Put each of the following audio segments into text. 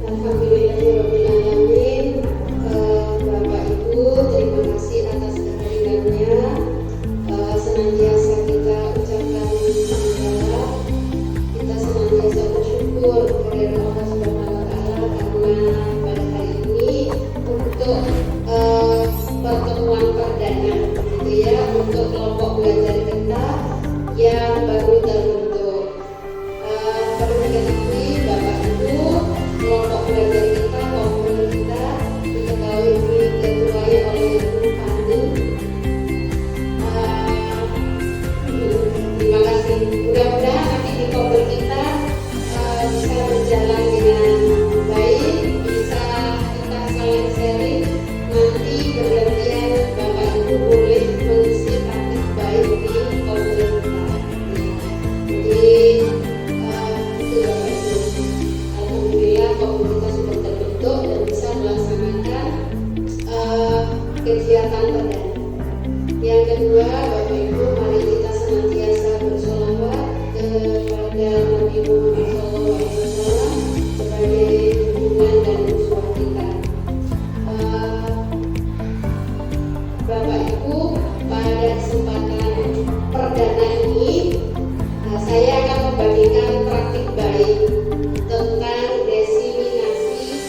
Alhamdulillahirrahmanirrahim. Bapak Ibu, terima kasih atas kehadirannya. Senantiasa kita ucapkan hamdalah, kita senantiasa bersyukur kepada Allah Subhanahu wa Ta'ala karena pada hari ini untuk pertemuan perdana, gitu ya, untuk kelompok belajar kita yang baru terbentuk. Perlu diketahui Bapak Ibu, kelompok belajar kita, komunitas kita diketuai oleh Ibu Pandu. Terima kasih. Mudah-mudahan nanti di komunitas kita bisa berjalan dengan baik, bisa kita saling sharing. Nanti bergantian Bapak Ibu boleh mengisi praktik baik di komunitas. Jadi itu Bapak Ibu. Alhamdulillah komunitas sudah terbentuk dan bisa melaksanakan kegiatan perdana. Yang kedua, Bapak Ibu, mari kita senantiasa bersolawat kepada Nabi Muhammad SAW sebagai junjungan dan uswah kita. Bapak Ibu, pada kesempatan perdana ini saya akan membagikan praktik baik tentang diseminasi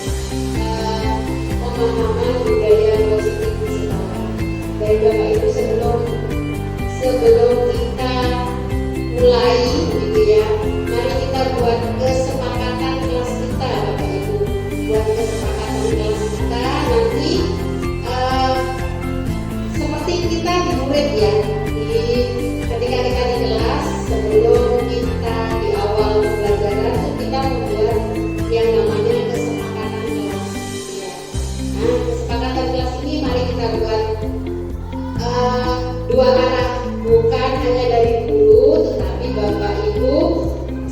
pemahaman budaya positif di sekolah. Baik Bapak Ibu, sebelum kita mulai, gitu ya, mari kita buat kesepakatan kelas kita, Bapak Ibu. Buat kesepakatan kelas kita nanti seperti kita di murid ya, ketika kita di kelas, sebelum kita di awal pembelajaran itu kita membuat yang namanya kesepakatan kelas ya. Nah, kesepakatan kelas ini mari kita buat dua arah, bukan hanya dari guru tetapi Bapak Ibu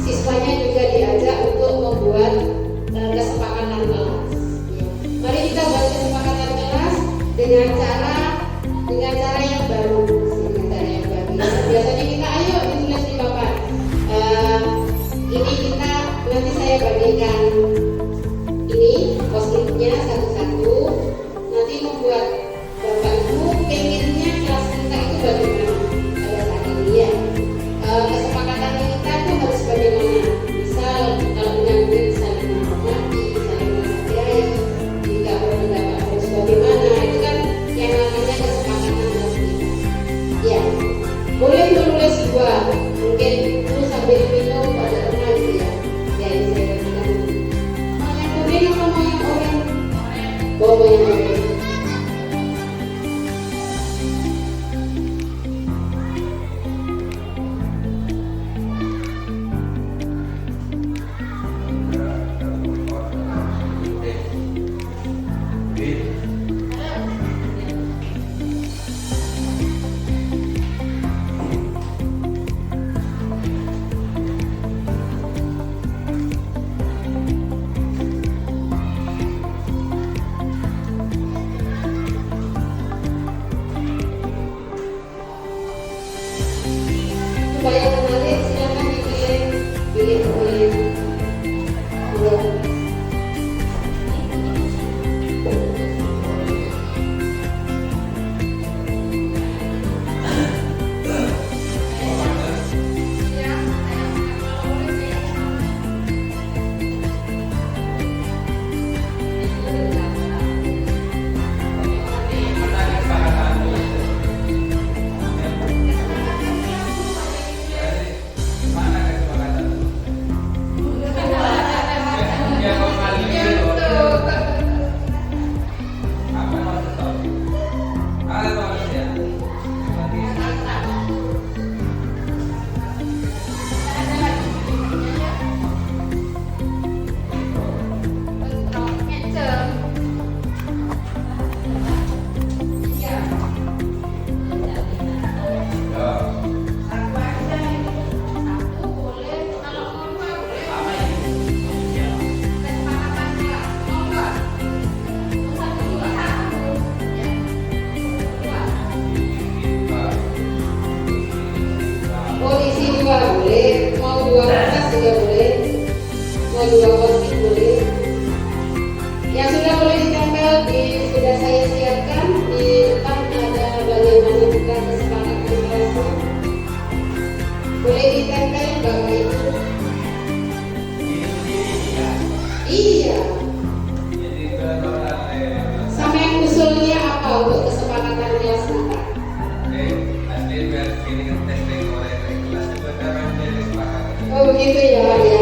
siswanya juga diajak untuk membuat kesepakatan kelas ya. Mari kita buat kesepakatan kelas dengan cara yang baru, biasanya kita ayo ditulis di papan. Ini kita nanti saya bagikan ini post-itnya satu-satu. Nanti membuat Bapak Ibu pengennya kelas kita itu bagaimana pada saat ini ya. Kesepakatan kita itu harus bagaimana. Misal kalau dengan saling menghormati, saling menghargai, jika berpendapat harus bagaimana, itu kan yang dibacakan di depan ada bagaimana kita kesepakatan kelasnya. Boleh ditempel Bapak Ibu? Iya. Sama yang usulnya apa untuk kesepakatan kelas kita? Oh begitu ya, ya.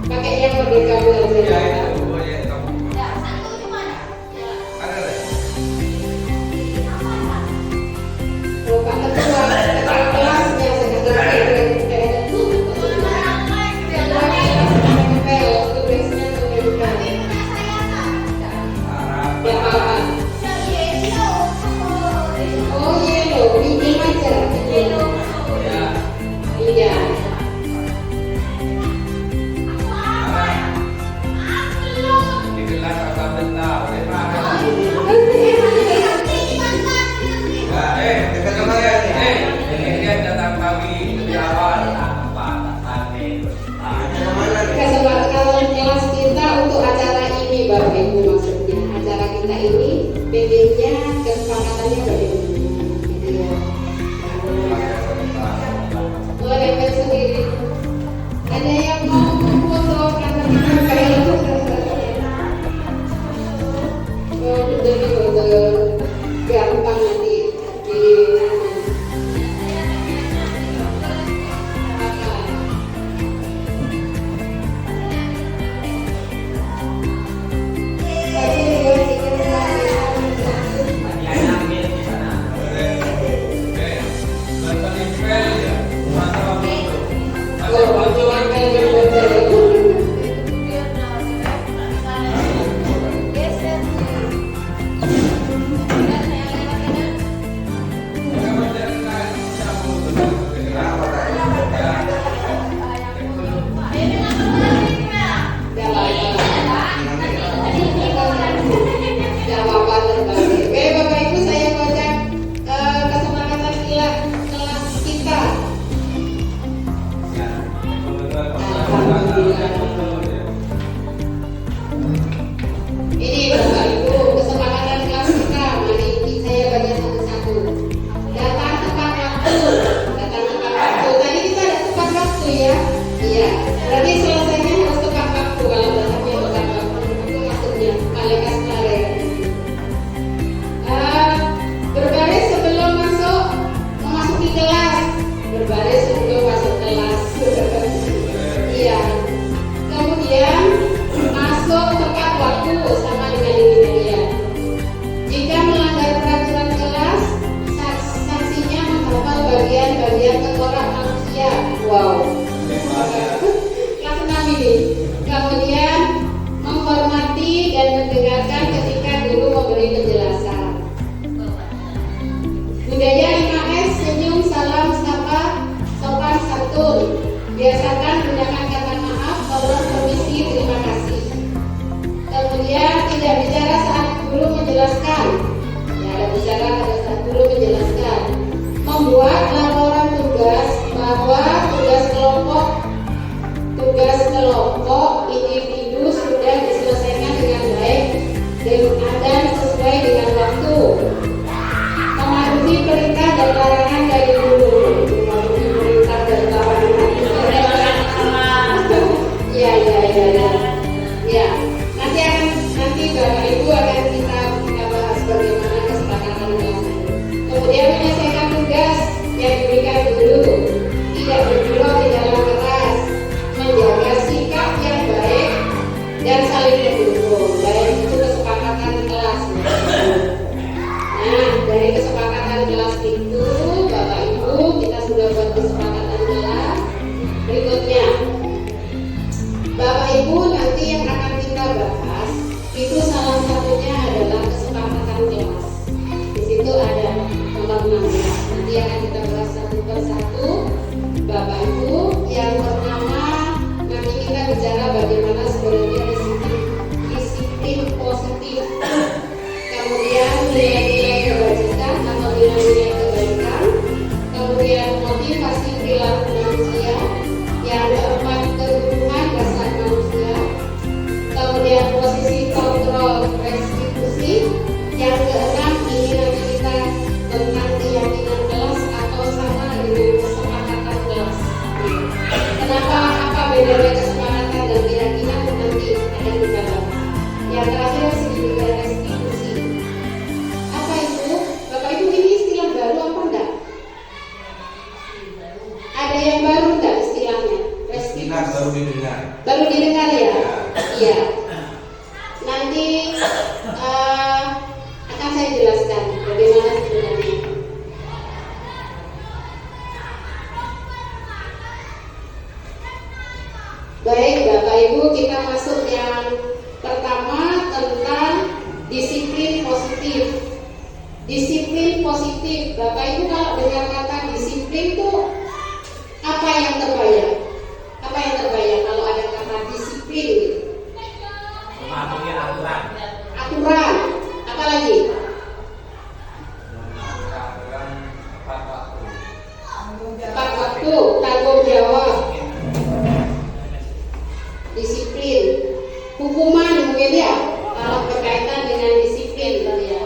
Pakai yang merdeka belajar. Kalau Pak Ketua, ketua kelasnya sekretaris kesepakatan kelas kita untuk acara ini Bapak Ibu, maksudnya acara kita ini pengennya kesepakatannya bagaimana gitu ya. Boleh sendiri. Ada yang mau foto karena kayak oh betul gampang nanti di ini Bapak Ibu, kesepakatan kelas kita. Mari saya baca satu-satu. Datang tepat waktu. Tadi kita ada tepat waktu ya. Iya. Berarti selesainya harus tepat waktu. Kalau datangnya tepat waktu, itu maksudnya malaikat kemarin. Berbaris sebelum memasuki kelas. Berbaris sebelum masuk kelas. Iya. Kemudian masuk tepat waktu sama dengan ini ya. Jika melanggar peraturan kelas, sanksinya menghafal bagian-bagian tengkorak manusia. Wow. Kelas 6 ini. Kemudian menghormati dan mendengarkan ketika guru memberi penjelasan. Budaya 5S, senyum, salam, sapa, sopan santun. Biasakan gunakan kata maaf, tolong, permisi, terima kasih. Kemudian tidak bicara saat guru menjelaskan. Ya, ada bicara pada saat guru menjelaskan. Membuat laporan tugas bahwa tugas kelompok individu sudah diselesaikan dengan baik dan sesuai dengan waktu. Mematuhi perintah dan larangan dari guru. Mematuhi perintah dan larangan. Ya. Nanti Bapak Ibu akan kita bahas bagaimana kesepakatan kelas. Kemudian menyelesaikan tugas yang diberikan guru, tidak bergurau di dalam kelas, menjaga sikap yang baik dan saling mendukung. Baik itu kesepakatan kelas. Nah, dari kesepakatan kelas itu Bapak Ibu kita sudah buat kesepakatan kelas. Berikutnya Bapak Ibu nanti yang akan kita bahas itu salah satunya adalah kesepakatan kelas. Di situ ada nomor 16. Nanti akan kita bahas satu persatu. Bapak Ibu, yang pertama nanti kita bicara bagaimana sebenarnya disiplin positif. Kemudian nilai-nilai kebajikan atau nilai-nilai kebaikan. Kemudian motivasi perilaku manusia. Yang keempat, kebutuhan dasar manusia. Kemudian posisi kontrol restitusi. Yang keenam, ini nanti kita tentang keyakinan kelas atau sama dengan kesepakatan kelas. Kenapa, apa bedanya kesepakatan dan keyakinan, nanti akan kita bahas. Yang terakhir, segitiga restitusi. Apa itu? Bapak Ibu, ini istilah baru apa enggak? Ada yang baru enggak istilahnya? Restitusi. Baru didengar. Baru didengar ya? Iya. Nanti akan saya jelaskan bagaimana sebenarnya. Baik Bapak Ibu, kita masuk yang pertama tentang disiplin positif. Disiplin positif, Bapak Ibu kalau dengar kata disiplin itu apa yang terbayang? Apa yang terbayang kalau ada kata disiplin gitu? Mematuhi aturan. Aturan, apa lagi? Tepat waktu, tanggung jawab, disiplin, hukuman mungkin ya kalau berkaitan dengan disiplin gitu ya.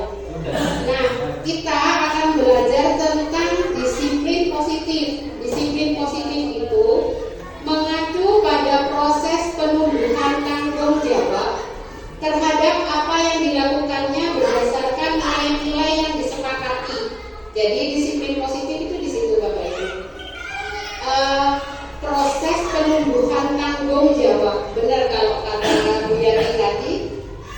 Nah, kita akan belajar tentang disiplin positif. Disiplin positif itu mengacu pada proses penumbuhan tanggung jawab terhadap apa yang dilakukannya berdasarkan nilai-nilai yang disepakati. Jadi disiplin positif itu di situ Bapak Ibu. Proses penumbuhan tanggung jawab. Benar kalau kata Bu Yati tadi,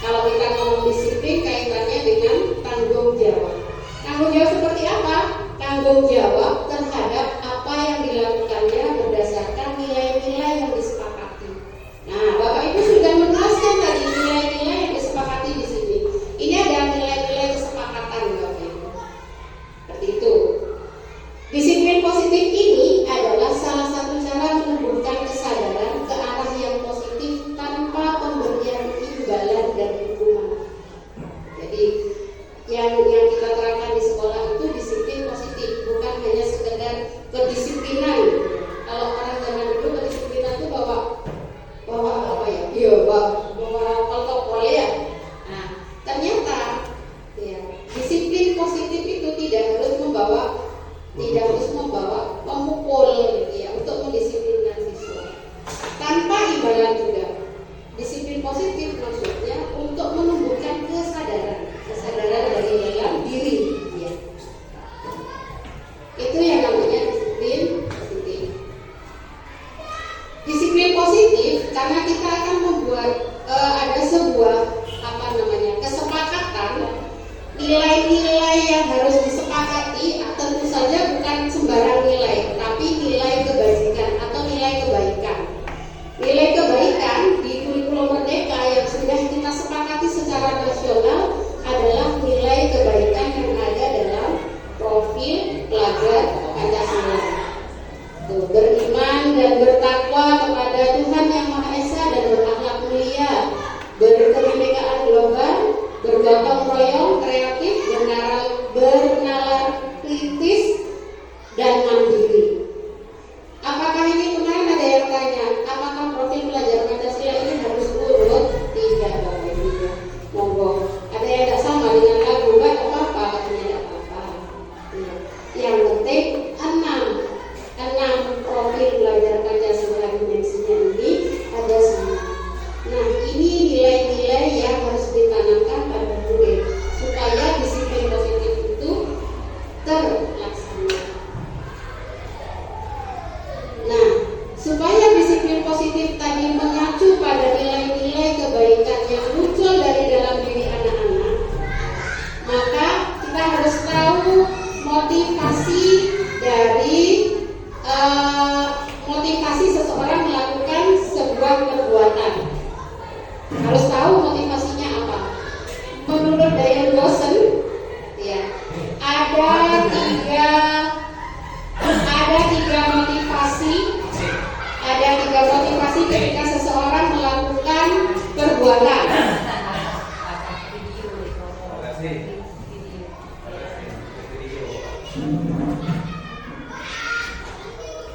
kalau kita ngomong disiplin kaitannya dengan tanggung jawab. Tanggung jawab seperti apa? Tanggung jawab terhadap apa yang dilakukannya berdasarkan nilai-nilai yang disepakati. Nah, Bapak Ibu sudah menjelaskan tadi nilai-nilai yang disepakati di sini. Ini ada nilai-nilai kesepakatan Bapak Ibu. Seperti itu. Disiplin positif ini adalah salah satu cara menumbuhkan kesadaran ke arah yang positif tanpa pemberian imbalan dan hukuman. Jadi yang kita terapkan di sekolah itu disiplin positif, bukan hanya sekedar kedisiplinan. Kalau orang zaman dulu kedisiplinan itu bawa apa ya? Iya, bawa protokol ya. Nah, ternyata ya, disiplin positif itu tidak harus membawa pemukul gitu ya, untuk mendisiplinkan siswa. Tanpa imbalan juga. Disiplin positif maksudnya untuk menumbuhkan kesadaran dari dalam diri ya. Itu yang namanya disiplin positif. Disiplin positif karena kita akan membuat ada sebuah kesepakatan nilai-nilai yang harus disepakati. Tentu saja bukan sembarang nilai, tapi nilai kebajikan atau nilai kebaikan. Nilai kebaikan di kurikulum Merdeka yang sudah kita sepakati secara nasional adalah nilai kebaikan yang ada dalam profil pelajar Pancasila. Beriman dan bertakwa kepada Tuhan Yang Maha Esa dan berakhlak mulia, berkebinekaan global, bergotong royong, kreatif, bernalar kritis, dan mandiri. Apakah ini kemarin ada yang tanya, apakah profil pelajar Pancasila ini harus urut? Tidak, Bapak Ibu. Monggo. Ada yang tidak sama dengan lagu, nggak apa-apa, katanya tidak apa-apa. Yang penting 6 profil pelajar Pancasila dimensinya ini ada sama. Nah, ini nilai-nilai yang harus ditanamkan pada murid supaya disiplin positif itu terlaksana. Nah, supaya disiplin positif tadi mengacu pada nilai-nilai kebaikan yang muncul dari dalam diri anak-anak, maka kita harus tahu motivasi dari motivasi seseorang melakukan sebuah perbuatan. Harus tahu motivasinya apa. Menurut Diane Dawson, ya, ada tiga motivasi ketika seseorang melakukan perbuatan.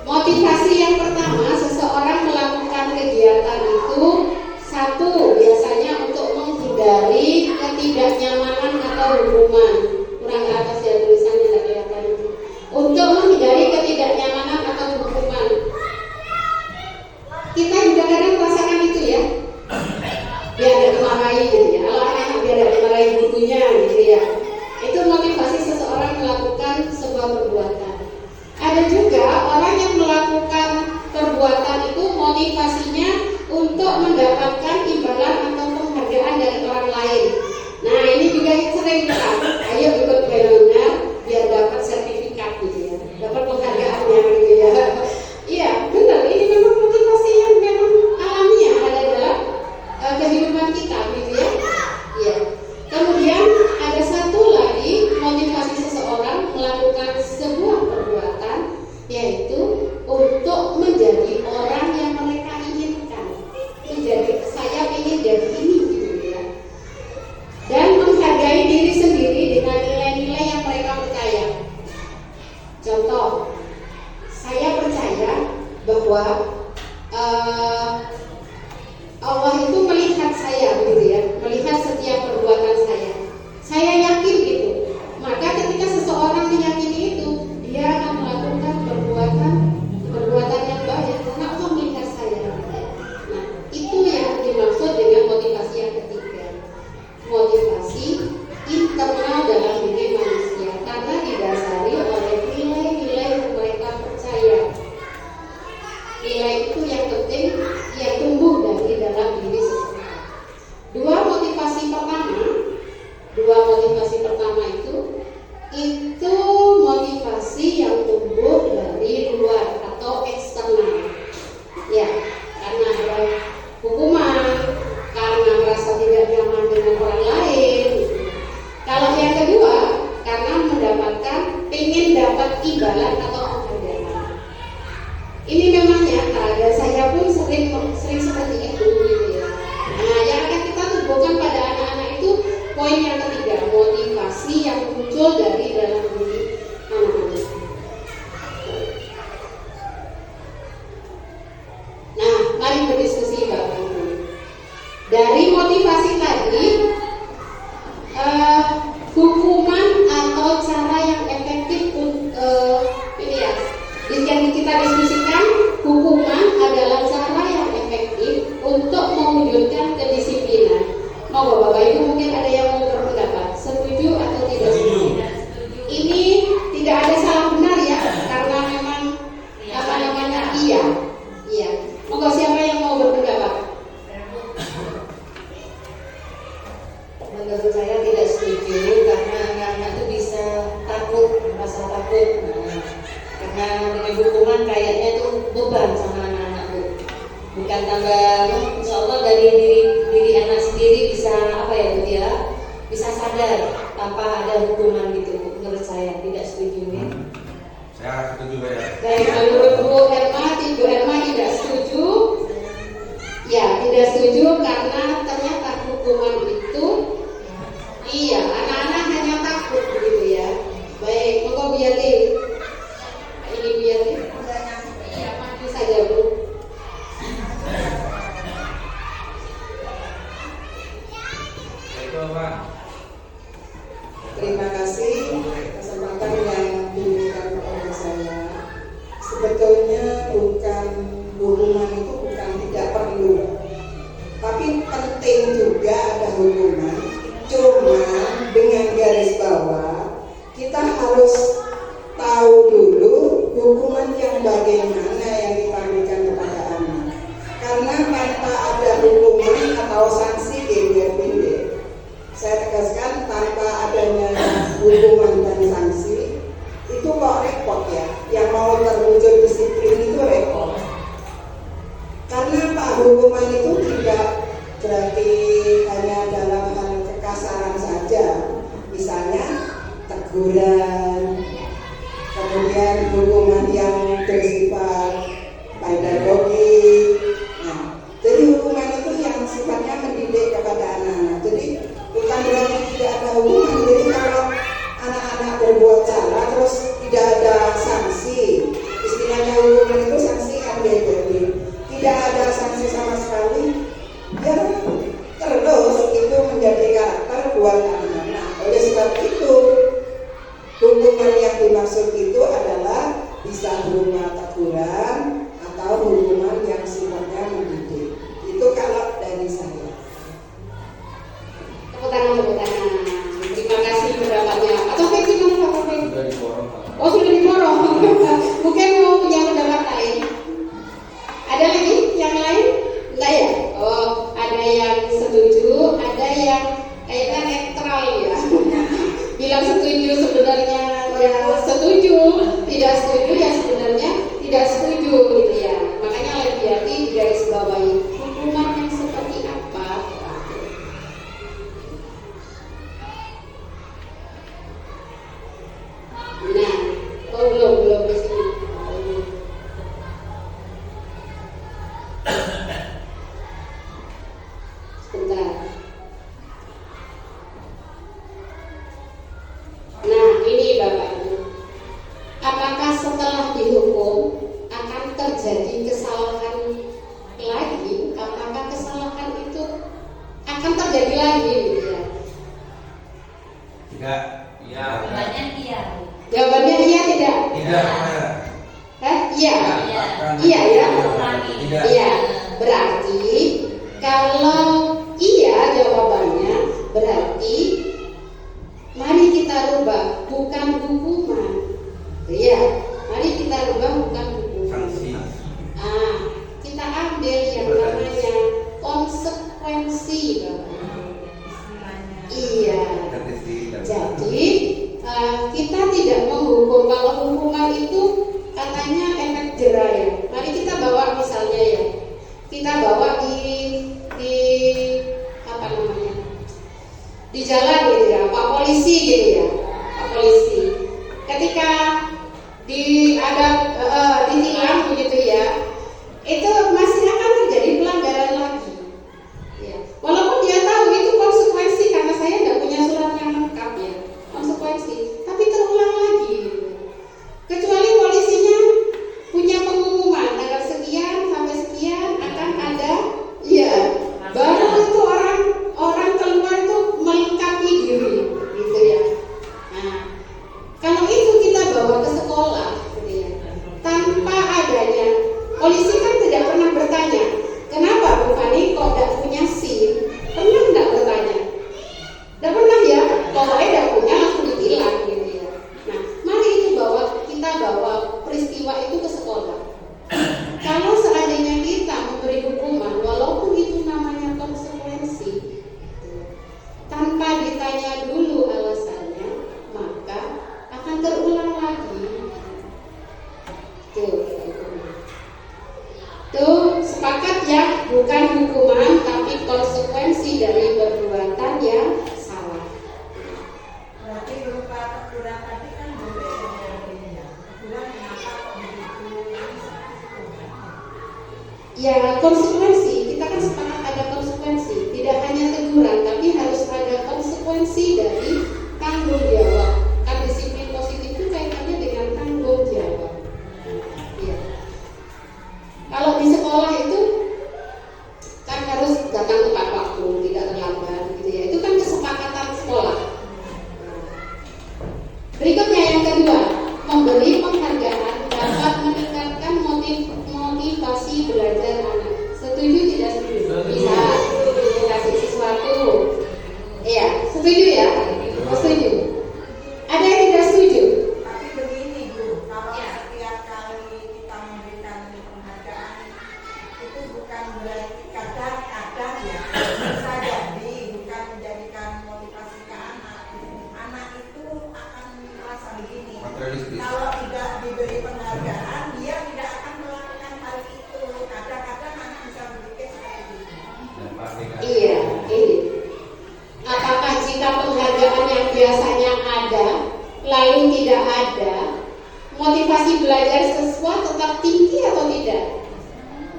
Motivasi yang pertama, seseorang melakukan kegiatan itu satu, biasanya untuk menghindari ketidaknyamanan atau hukuman. Kurang ke atas ya tulisannya, tidak kelihatan. Untuk menghindari ketidaknyamanan atau hukuman. Kita juga kadang merasakan itu ya. Biar tidak dimarahi gitu ya. Kalau anak biar tidak dimarahi gurunya gitu ya. Itu motivasi seseorang melakukan sebuah perbuatan. Ada juga orang yang melakukan perbuatan itu motivasinya untuk mendapatkan imbalan atau penghargaan dari orang lain. Nah ini juga sering kan, ayo ikut webinar biar dapat sertifikat gitu ya, dapat penghargaannya gitu ya. Iya benar, ini memang motivasi yang memang alamiah ada dalam kehidupan kita gitu ya. Iya. Kemudian ada satu lagi motivasi seseorang melakukan sebuah perbuatan, yaitu untuk menjadi orang yang mereka inginkan. Menjadi, saya ingin jadi ini gitu ya. Dan menghargai diri sendiri dengan nilai-nilai yang mereka percaya. Contoh, saya percaya bahwa Allah itu melihat saya gitu ya, melihat setiap perbuatan saya. Saya yakin itu. Maka ketika seseorang meyakini itu, dia akan melakukan perbuatan yang baik karena Allah melihat saya. Nah, itu yang dimaksud dengan motivasi yang ketiga. Motivasi internal dalam diri manusia karena didasari oleh nilai-nilai yang mereka percaya. Nilai itu yang penting yang tumbuh dari dalam diri seseorang. Dua motivasi pertama itu motivasi yang tumbuh dari luar atau eksternal. Ya, karena ada hukuman, karena merasa tidak nyaman dengan orang lain. Kalau yang kedua, karena ingin dapat imbalan atau penghargaan. Ini memang nyata dan saya pun sering seperti itu gitu ya. Nah, yang akan kita tumbuhkan pada anak-anak itu poin yang ketiga, motivasi yang muncul dari dalam diri anak-anak. Nah, mari berdiskusi Bapak Ibu. Dari motivasi tadi, hukuman atau cara yang efektif ini ya, yang kita diskusikan, hukuman adalah cara yang efektif untuk mewujudkan kedisiplinan. Mau Bapak Ibu mungkin ada yang mau berpendapat, setuju atau tidak setuju? Ini tidak ada salah benar ya, karena memang iya. Moga siapa yang mau berpendapat? Menurut saya tidak setuju karena anak-anak itu bisa merasa takut. Karena dengan hukuman kayaknya itu beban sama anak-anak itu. Bukan tambah, insya Allah dari diri anak sendiri bisa bisa sadar tanpa ada hukuman gitu. Menurut saya tidak setuju ya. Saya setuju ya. Baik, menurut Bu Erma tidak setuju. Ya, tidak setuju karena ternyata hukuman itu anak-anak hanya takut begitu ya. Baik, monggo Bu Yati. Ini Bu Yati. Iya, maju saja Bu. Terima kasih kesempatan yang diberikan kepada saya. Sebetulnya hukuman itu bukan tidak perlu, tapi penting juga ada hukuman. Cuma dengan garis bawah kita harus tahu dulu hukuman yang bagaimana yang diberikan kepada anak. Karena tanpa ada hukuman atau sanksi binder-binder, saya tegaskan tanpa adanya hukuman dan sanksi itu kok repot ya. Yang mau terwujud disiplin itu repot. Karena Pak, hukuman itu tidak berarti hanya dalam hal kekasaran saja. Misalnya teguran, kemudian hukuman yang bersifat pedagogi. Nah, jadi hukuman itu yang sifatnya mendidik kepada anak-anak. Jadi bukan berarti tidak ada hukuman. Jadi kalau anak-anak berbuat salah terus tidak yang dimaksud itu adalah bisa berupa teguran atau hukuman yang sifatnya mendidik. Itu kalau dari saya. Tepuk tangan. Terima kasih pendapatnya. Atau Fek gimana Pak Fek? Sudah diborong. Oh sudah diborong. Mungkin mau punya pendapat lain. Ada lagi yang lain? Enggak ya? Oh, ada yang setuju, ada yang kayaknya netral ya. Bilang setuju sebenarnya ya setuju, tidak setuju ya sebenarnya tidak setuju gitu ya. Makanya hati-hati di garis bawahi hukuman yang seperti apa. Nah, oh belum di sini. Sebentar. Nah, ini Bapak Ibu. Apakah setelah dihukum akan terjadi kesalahan lagi? Apakah kesalahan itu akan terjadi lagi gitu ya? Tidak. Iya. Jawabannya iya. Jawabannya iya tidak? Tidak. Iya. Iya ya. Tidak. Iya. Berarti kalau iya jawabannya berarti mari kita rubah bukan hukuman. Iya, mari kita rubah bukan hukuman. Sanksi. Kita ambil yang namanya konsekuensi, Bapak. Iya. Jadi kita tidak menghukum. Kalau hukuman itu katanya efek jerah ya. Mari kita bawa misalnya ya. Kita bawa di apa namanya? Di jalan gitu ya, Pak Polisi gitu ya. Pak Polisi. Ketika ditilang begitu ya, itu masih akan terjadi pelanggaran lagi. Ya. Walaupun dia tahu itu konsekuensi karena saya nggak punya surat yang lengkap ya, konsekuensi, tapi terulang lagi. Kecuali polisinya punya pengumuman tanggal sekian sampai sekian akan ada, ya, baru itu orang keluar itu melengkapi diri, gitu ya. Nah, kalau itu kita bawa ke sekolah, gitu ya, tanpa adanya polisi kan tidak pernah bertanya, kenapa Bu Fani kok tidak punya SIM? Pernah tidak bertanya? Tidak pernah ya, pokoknya tidak punya langsung ditilang, gitu ya. Nah, mari itu kita bawa peristiwa itu ke sekolah. Kalau seandainya kita memberi hukuman, walaupun itu namanya konsekuensi, tanpa ditanya dulu alasannya, maka akan terulang lagi. Tuh, sepakat ya, bukan hukuman tapi konsekuensi dari perbuatan yang salah. Berarti berupa teguran tadi kan boleh ya. Teguran kenapa kok begitu? Ya, konsekuensi, kita kan sepakat ada konsekuensi. Tidak hanya teguran, tapi harus ada konsekuensi dari tanggung jawab. Kan disiplin positif itu kaitannya dengan tanggung jawab. Ya. Kalau di sekolah itu kan harus datang tepat waktu, tidak terlambat gitu ya. Itu kan kesepakatan sekolah. Berikutnya yang kedua, memberi penghargaan dapat meningkatkan motivasi belajar anak. Setuju tidak setuju? Bisa dikasih sesuatu. Iya, setuju ya? Setuju. Ada yang tidak setuju? Tapi begini Bu, kalau setiap kali kita memberikan penghargaan itu bukan berarti kadang-kadang ya bisa jadi bukan menjadikan motivasi ke anak. Anak itu akan merasa begini. Materialistis. Kalau tidak diberi penghargaan, dia tidak akan melakukan hal itu. Kadang-kadang anak bisa berpikir seperti itu. Iya, ini. Apakah jika penghargaan yang biasanya ada lalu tidak ada, motivasi belajar siswa tetap tinggi atau tidak?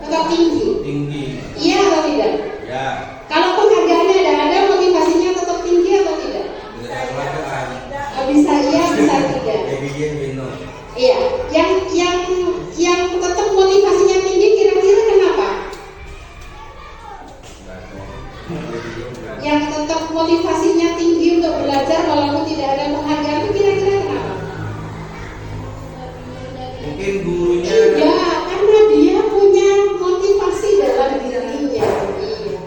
Tetap tinggi. Tinggi. Iya atau tidak? Ya. Kalau penghargaannya ada, motivasinya tetap tinggi atau tidak? Bisa pelajaran. Bisa iya, bisa tidak. Begin minum. Iya, yang tetap motivasinya tinggi kira-kira kenapa? Yang tetap motivasinya tinggi untuk belajar walaupun tidak ada penghargaan itu kira-kira kenapa? mungkin gurunya Tidak, karena dia punya motivasi dalam dirinya. Iya.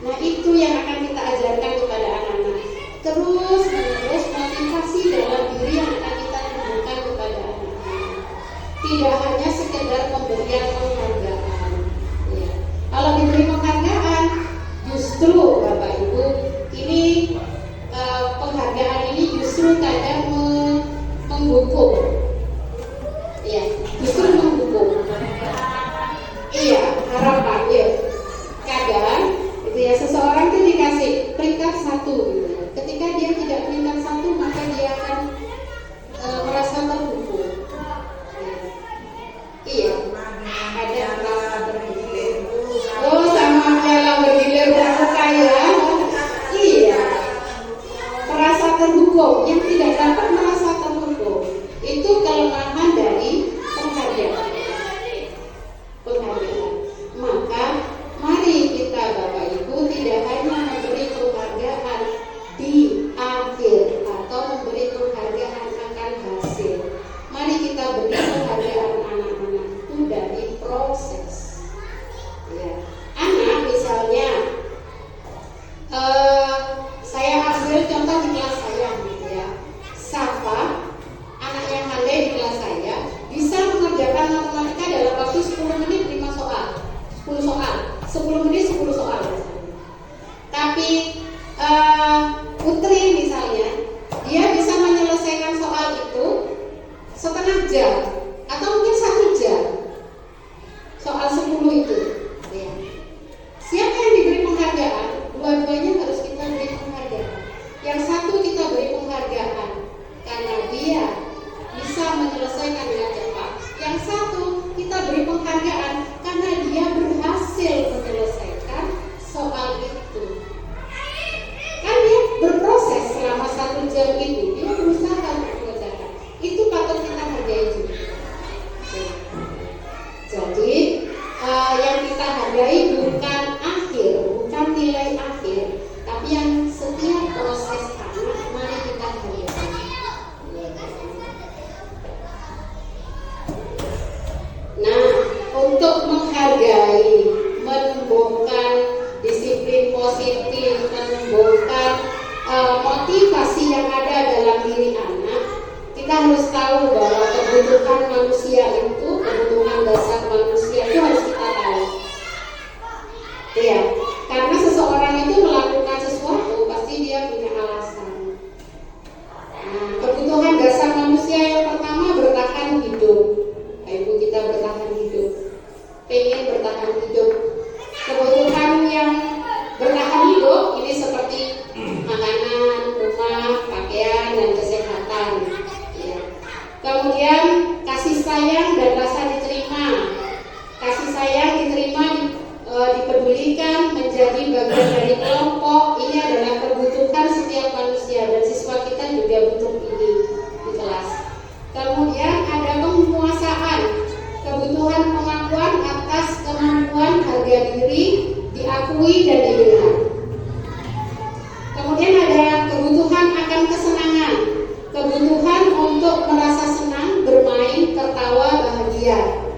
Nah itu yang akan kita ajarkan kepada anak-anak. Terus menerus motivasi dalam diri yang akan kita tumbuhkan kepada anak-anak. Tidak hanya sekedar pemberian penghargaan. Ya. Kalau diberi penghargaan, justru Bapak Ibu ini penghargaan ini justru kadang menghukum. Iya, justru menghukum. Iya, harapan ya. Kadang itu ya seseorang itu dikasih peringkat 1 gitu. Ketika dia tidak peringkat 1 maka dia akan merasa terhukum. Iya, ada rasa bergilir. Oh, sama piala bergilir bersuka ya. Iya, merasa terhukum. Yang tidak dapat merasa terhukum itu kelemahan dari penghargaan. Maka mari kita Bapak Ibu tidak hanya memberi penghargaan di akhir atau memberi penghargaan akan hasil. Mari kita beri penghargaan anak-anak itu dari proses. Ya. Anak misalnya, saya ambil contoh di kelas saya, gitu ya. Safa, anak yang pandai di kelas saya, bisa mengerjakan matematika dalam waktu 10 menit 5 soal, 10 soal, 10 menit 10 soal. Tapi Putri misalnya, dia bisa menyelesaikan soal itu setengah jam atau mungkin 1 jam. Soal 10 itu. Ya. Siapa yang diberi penghargaan? Dua-duanya harus kita beri penghargaan. Yang satu kita beri penghargaan karena dia bisa menyelesaikan dengan cepat. Yang satu kita beri penghargaan karena dia berhasil menyelesaikan soal itu. Kan dia berproses selama 1 jam itu, dia berusaha untuk mengerjakan. Itu patut kita hargai juga. Jadi yang kita hargai bukan akhir, bukan nilai akhir, tapi yang setiap proses anak mari kita hargai. Nah, untuk menghargai, menumbuhkan disiplin positif, menumbuhkan motivasi yang ada dalam diri anak, kita harus tahu bahwa kebutuhan manusia itu, kebutuhan dasar manusia itu harus kita tahu. Ya, karena seseorang itu melakukan sesuatu pasti dia punya alasan. Nah, kebutuhan dasar manusia yang pertama bertahan hidup. Ibu kita bertahan hidup, pengen bertahan hidup. Kebutuhan yang bertahan hidup ini seperti makanan, rumah, pakaian, dan kesehatan. Ya. Kemudian kasih sayang dan rasa diterima. Kasih sayang diterima, dipedulikan, menjadi bagian dari kelompok. Ini adalah kebutuhan setiap manusia dan siswa kita juga butuh ini di kelas. Kemudian ada penguasaan, kebutuhan pengakuan atas kemampuan, harga diri, diakui dan didengar. Kemudian ada kebutuhan akan kesenangan, kebutuhan untuk merasa senang, bermain, tertawa, bahagia.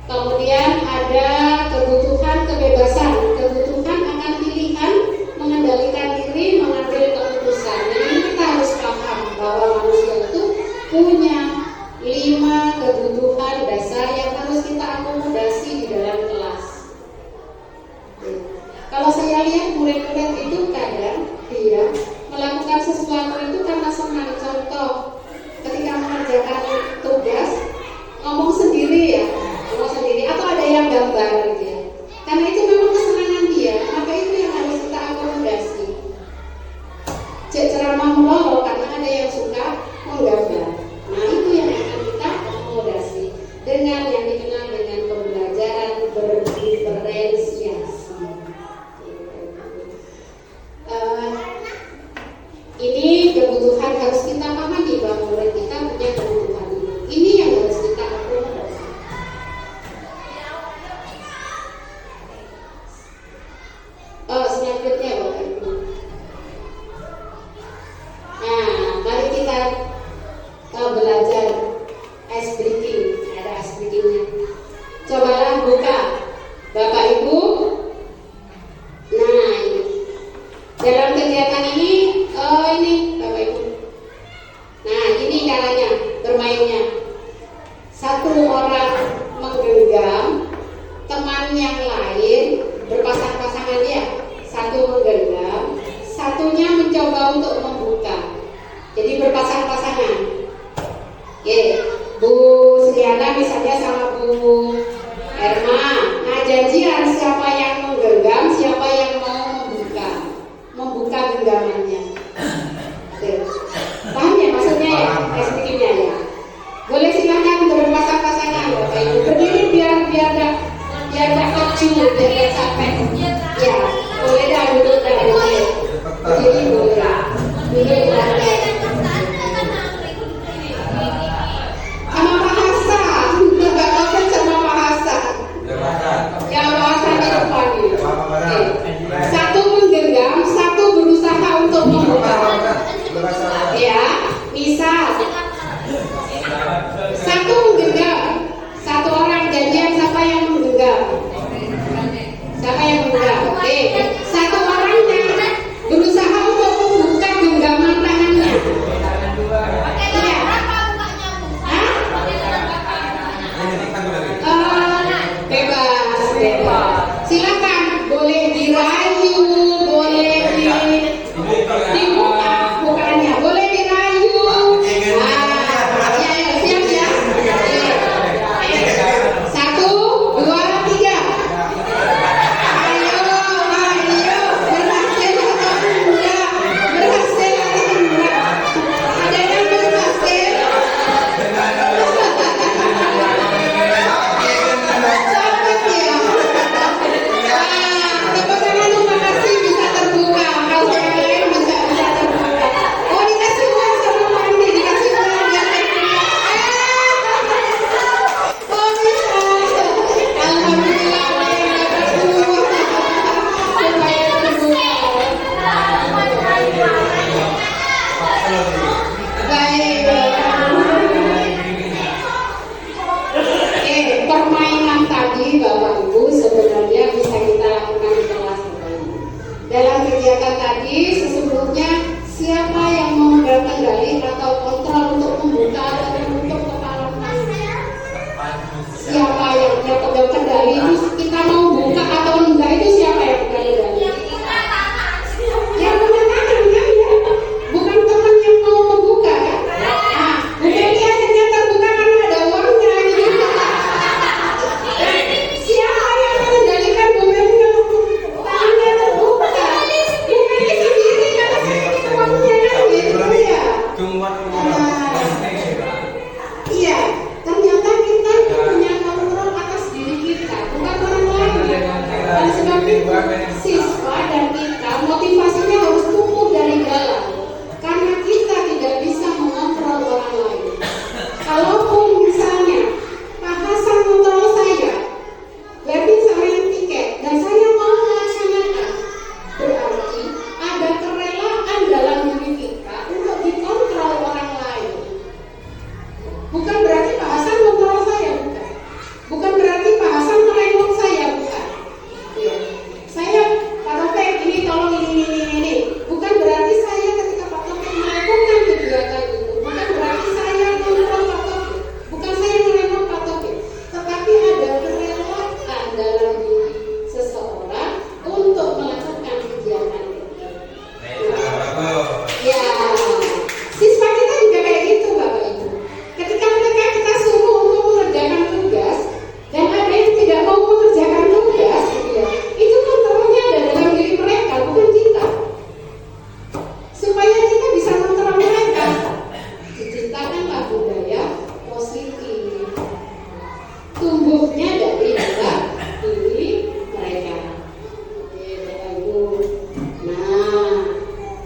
Kemudian ada kebutuhan kebebasan, kebutuhan akan pilihan, mengendalikan diri, mengambil keputusan. Jadi kita harus paham bahwa manusia itu punya 5 kebutuhan dasar yang harus kita akomodasi di dalam kelas. Kalau saya lihat murid-murid itu kadang dia melakukan sesuatu itu karena senang. Contoh, ketika mengerjakan tugas, ngomong sendiri ya, ngomong sendiri atau ada yang gambar gitu ya. Karena itu memang kesenangan dia, maka itu yang harus kita akomodasi. Cek ceramah melolo karena ada yang suka menggambar. Nah itu yang akan kita akomodasi dengan yang dikenal dengan pembelajaran satu orang menggenggam teman yang lain, berpasang-pasangan dia, satu menggenggam, satunya mencoba untuk membuka, jadi berpasang-pasangan. Oke, Bu Suliana misalnya sama Bu Erma, nah janjian siapa yang menggenggam, siapa yang mau membuka genggamannya. Oke. Paham ya maksudnya ya, eksplikinya ya. Boleh silakan berpasang-pasangan Bapak Ibu, berdiri biar gak kecil, biar gak capek. Ya, boleh dah duduk dah boleh. Berdiri boleh. Duduk boleh. Sama bahasa, nggak tahu sama bahasa. Ya bahasa di depan ini. Satu menggenggam, satu berusaha untuk membuka. Ya, misal satu menggenggam, satu orang janjian siapa yang menggenggam? Siapa yang menggenggam? Oke, satu orangnya berusaha untuk membuka genggaman tangannya. Iya. Bebas. Silakan, boleh dirayu, boleh dibuka bukannya, boleh dirayu. Ya, siap ya. Satu, dua, tiga. Ayo, berhasil atau enggak? Berhasil atau enggak? Ada yang berhasil? Capek ya. Tepuk tangan terima kasih bisa terbuka. Kalau yang lain bisa terbuka. Oh, dikasih uang sama Pandi, dikasih uang biar terbuka. Oh, bisa. Alhamdulillah ada yang dapat uang supaya terbuka. Baik. Oke, permainan tadi Bapak Ibu sebenarnya bisa kita lakukan di kelas Bapak Ibu. Dalam kegiatan tadi sesungguhnya siapa yang mau kendali atau kontrol untuk membuka atau menutup kepala tangan? Siapa yang pegang kendali itu kita mau buka atau enggak itu siapa yang pegang kendali? Yang pegang tangan kan ya? Bukan teman yang mau membuka kan? Nah, bukan dia akhirnya terbuka karena ada uangnya gitu. Siapa yang mengendalikan momennya tangannya terbuka? Bukan dia sendiri karena sedikit uangnya kan gitu ya. Iya, ternyata kita punya kontrol atas diri kita, bukan orang lain. Dan sebab itu siswa dan kita motivasinya harus tumbuh dari dalam, karena kita tidak bisa mengontrol orang lain. Kalaupun misalnya Pak Hasan kontrol saya, berarti saya yang tiket dan saya mau melaksanakan, berarti ada kerelaan dalam diri kita untuk dikontrol orang lain. Bukan berarti Pak Hasan kontrol saya, bukan. Bukan berarti Pak Hasan merengok saya, bukan. Ya. Saya, Pak Topek, ini tolong ini. Bukan berarti saya ketika Pak Topek melakukan kegiatan itu, bukan berarti saya kontrol Pak Topek. Bukan saya merengok Pak Topek. Tetapi ada kerelaan dalam diri seseorang untuk melakukan kegiatan itu. Ya, siswa kita juga kayak gitu Bapak Ibu. Ketika mereka kita suruh untuk mengerjakan tugas dan ada yang tidak mau mengerjakan tugas, gitu ya, itu kontrolnya ada dalam diri mereka, bukan kita. Supaya kita bisa mengontrol mereka, diciptakanlah budaya positif. Tumbuhnya dari dalam diri mereka. Oke, Bapak Ibu. Nah,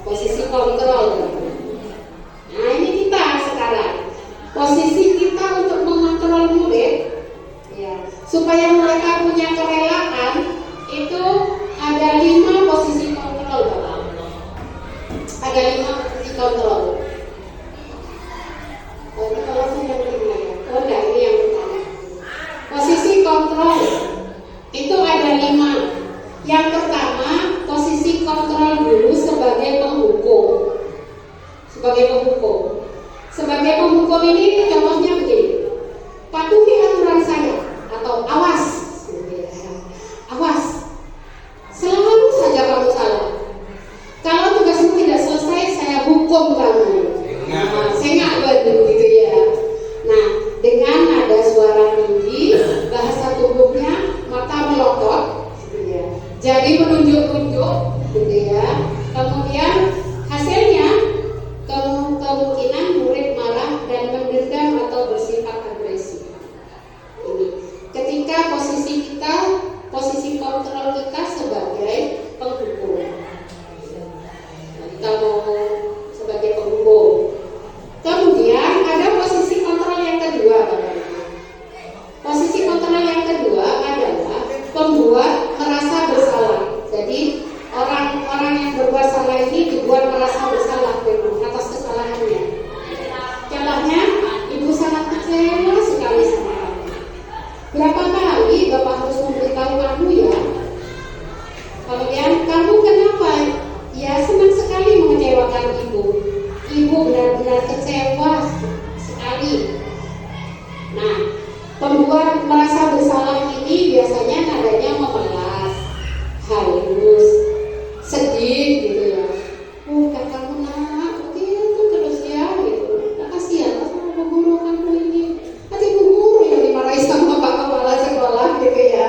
posisi kontrol. Nah, ini kita sekarang. Posisi kita untuk mengontrol murid, ya, supaya mereka punya kerelaan itu ada 5 posisi kontrol, Bapak. Ada 5 posisi kontrol. Ini kalau saya yang kelima ya. Oh, enggak, ini yang pertama. Posisi kontrol itu ada 5. Yang pertama, posisi kontrol dulu sebagai penghukum. Sebagai penghukum ini contohnya begini. Pak Pembuat merasa bersalah ini biasanya nadanya memelas, halus, sedih gitu ya. Kamu nak begitu terus ya gitu. Nah, kasihan sama bu guru kamu ini. Nanti bu guru yang dimarahi sama pak kepala sekolah gitu ya.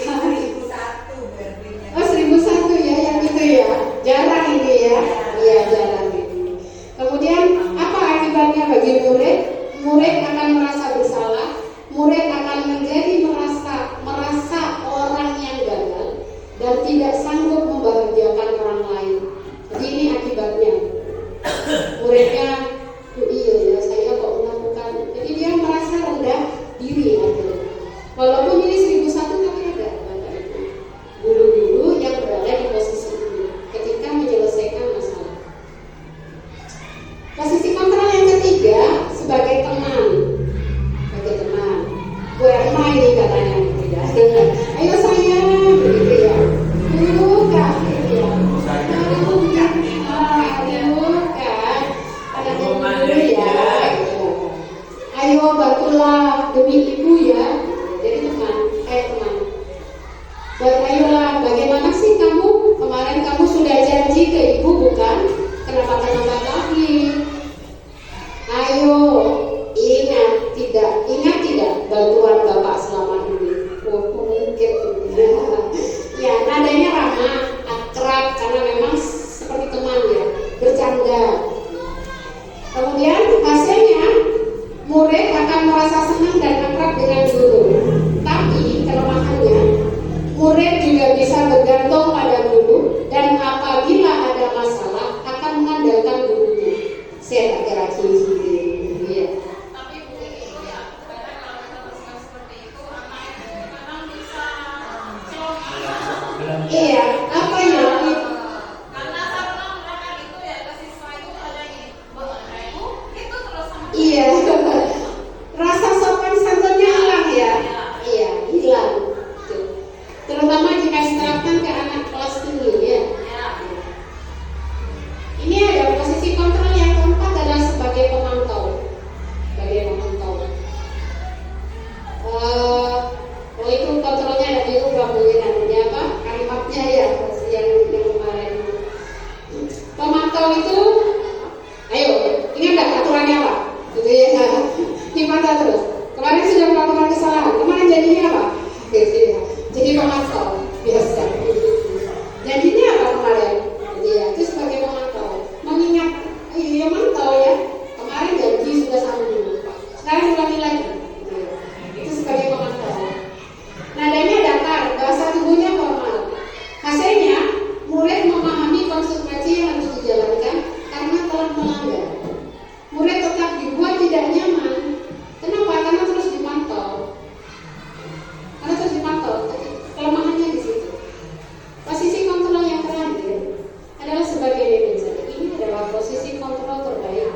1001 berarti. Oh 1001 ya yang itu ya. Jarang ini ya. Iya jarang ini. Kemudian apa akibatnya bagi murid? Murid akan merasa bersalah. Murid akan menjadi merasa orang yang gagal dan tidak sanggup membahagiakan orang lain. Jadi ini akibatnya. Muridnya, iya ya saya kok melakukan. Jadi dia merasa rendah diri akhirnya. Walaupun ini 1001 tapi ada Bapak Ibu. Guru-guru yang berada di posisi ini ketika menyelesaikan masalah. Posisi kontrol yang ketiga sebagai teman. Bu Erma ini katanya gitu ya. Ayo sayang begitu ya. Dulu kak gitu ya. Dulu kak. Ada dulu ya. Gitu. Ayo bantulah demi ibu ya. Jadi teman, teman. Ayolah, bagaimana sih kamu? Kemarin kamu sudah janji ke ibu bukan? Kenapa terlambat lagi? Ayo, ingat tidak bantuan Bapak selama ini. Mungkin ya nadanya ramah, akrab karena memang seperti teman ya, bercanda. Kemudian hasilnya murid akan merasa senang dan akrab dengan guru. Tapi kelemahannya murid juga bisa bergantung pada guru dan apabila ada masalah akan mengandalkan gurunya. Saya tak kira ya. Iya, apa ya? Karena karena mereka itu ya ke siswa itu ada ini, itu terus sama. Iya, rasa sopan santunnya hilang ya. Iya, hilang. Tuh. Terutama jika diterapkan ke anak kelas tinggi ya. Ini ada posisi kontrol yang keempat adalah sebagai pemantau. Oh itu kontrolnya ada dirubah mungkin namanya apa? Kalimatnya ya, yang kemarin. Pemantau itu, ayo ingat nggak aturannya apa? Gitu ya, dipantau terus. Kemarin sudah melakukan kesalahan, kemarin jadinya apa? Gitu ya. Jadi pemantau biasa. Jadinya apa kemarin? Gitu ya. Itu sebagai pemantau, mengingat, ayo mantau ya. Kemarin janji sudah sambung, sekarang ulangi lagi. Itu sebagai pemantau. Nadanya datar, bahasa tubuhnya formal. Hasilnya, murid memahami konsekuensi yang harus dijalankan karena telah melanggar. Murid tetap dibuat tidak nyaman. Kenapa? Karena terus dipantau. Kelemahannya di situ. Posisi kontrol yang terakhir adalah sebagai manajer. Ini adalah posisi kontrol terbaik.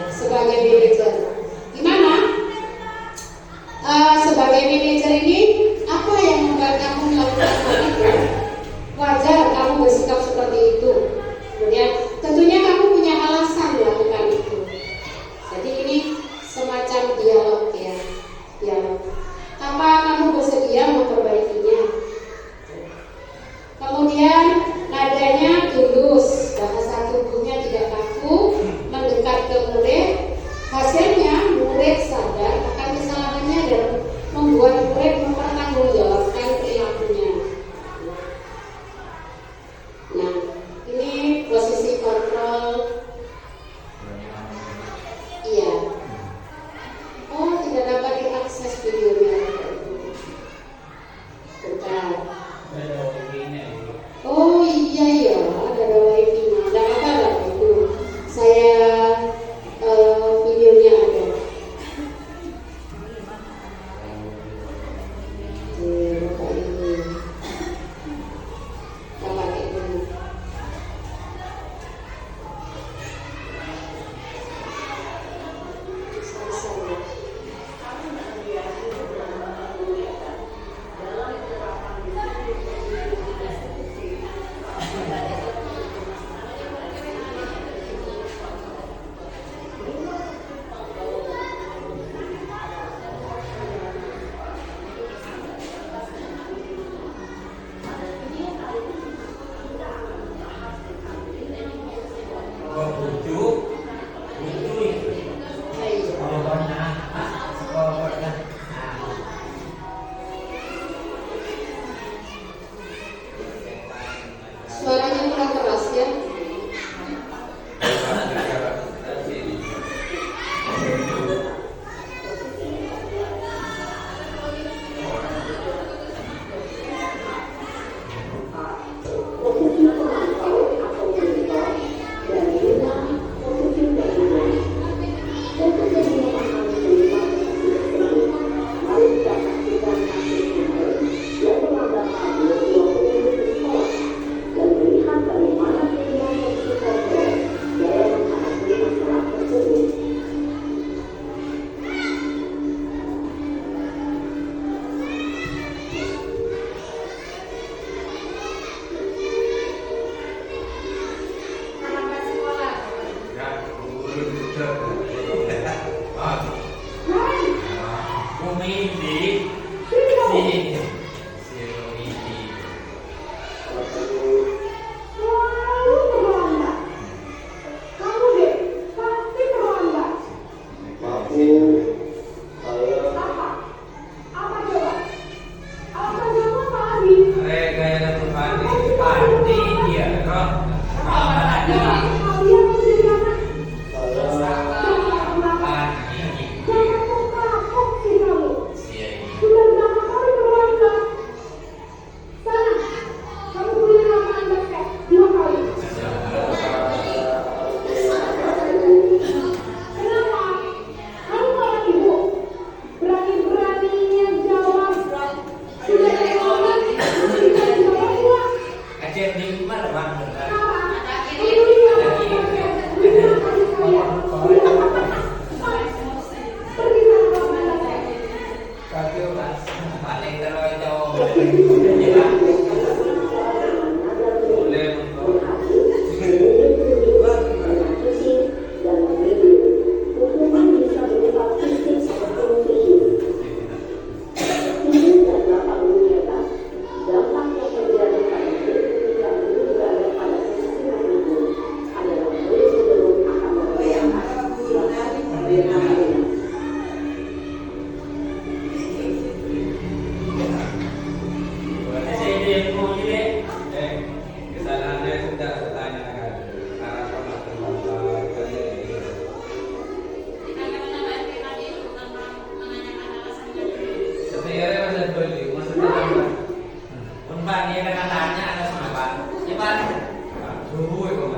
Sebagai manajer. Gimana? Sebagai manajer ini apa yang membuat kamu melakukan hal itu? Wajar kamu bersikap seperti itu. Kemudian tentunya kamu punya alasan melakukan itu. Jadi ini semacam dialog ya, dialog. Apa kamu bersedia memperbaikinya? Kemudian nadanya tulus, bahasa tubuhnya tidak kaku, mendekat ke murid. Hasilnya murid sadar akan kesalahannya dan membuat murid mempertanggungjawabkan perilakunya. Nah, ini posisi kontrol. Iya. Oh, tidak dapat diakses videonya. Bentar. Oh iya ya, ada wifi-nya. Tidak apa-apa lah itu. Saya videonya ada. Bapak ini. Kita pakai dulu. Selesai. Indi. Si Indi. Selalu terlambat. Kamu deh, pasti terlambat. Apa? Apa coba? Alasan kamu apa lagi? Mereka yang datang pandi dia roh. Kalian menjadi anak. Pandi. Jangan kapok sih kamu. Si Indi. Sudah berapa kali terlambat? Sana, kamu boleh lakukan basket 2 kali. Kenapa? Kamu malah ibu. Berani-beraninya jawab. Sudah terlambat, tidak dijawab pula. Aja di mana bang? Paling terlalu jauh. Boleh untuk kesalahannya sudah ditanyakan. Harapan terlambat kali. Sebenarnya masa beli, masa terlambat. Unbang dia dengan tanya ada sama bang. Ya bang. Tunggu ya bang.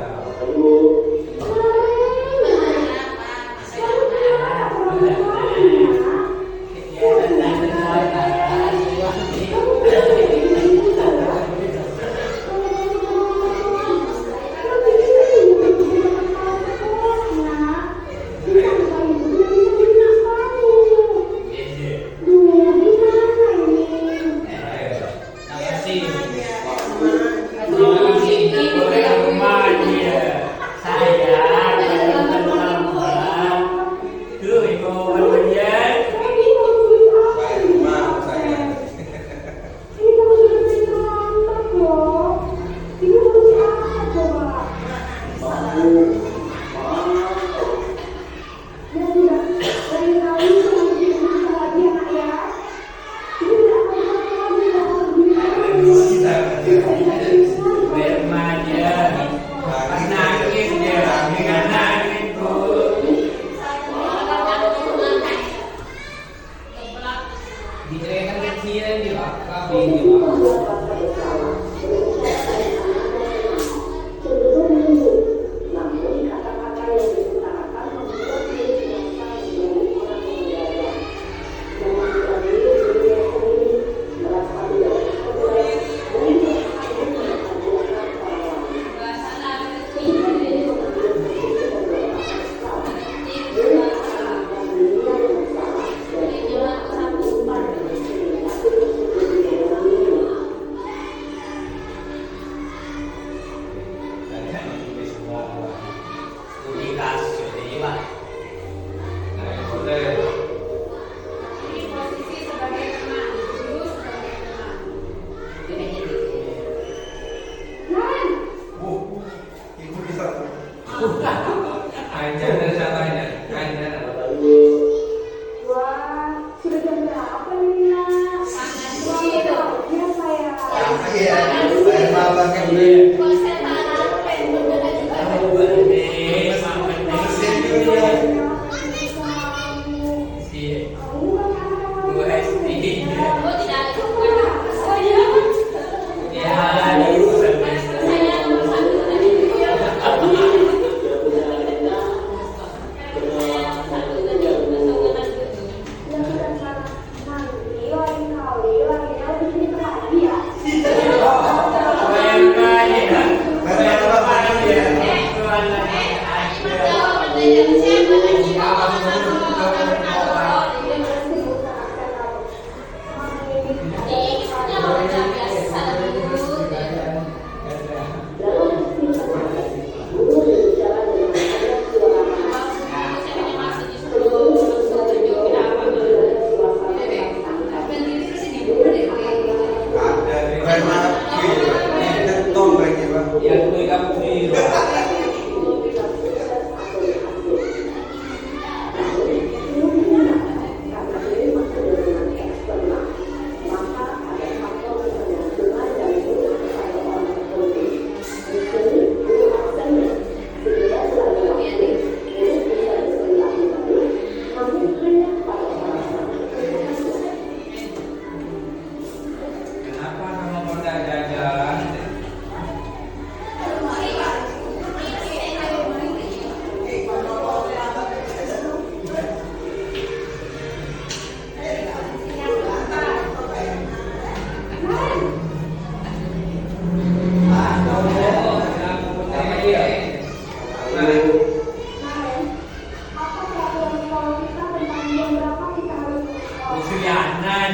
Wah, sudah jam berapa nih, Nak? Ya, saya. Iya, saya malah kan beli. Siapa?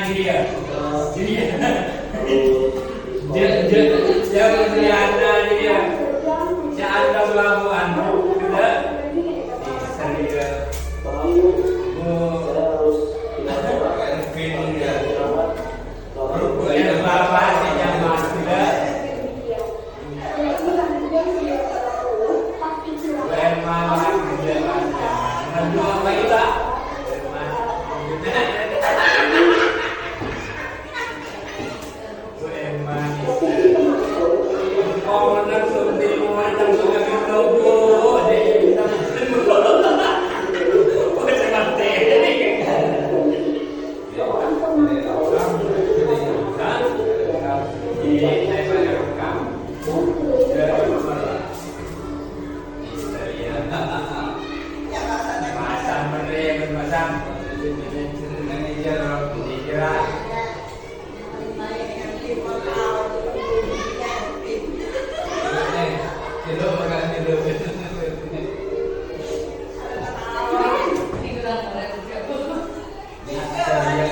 dia. Dia Anda dia. Si Anda selalu Anda. Tidak. Saya.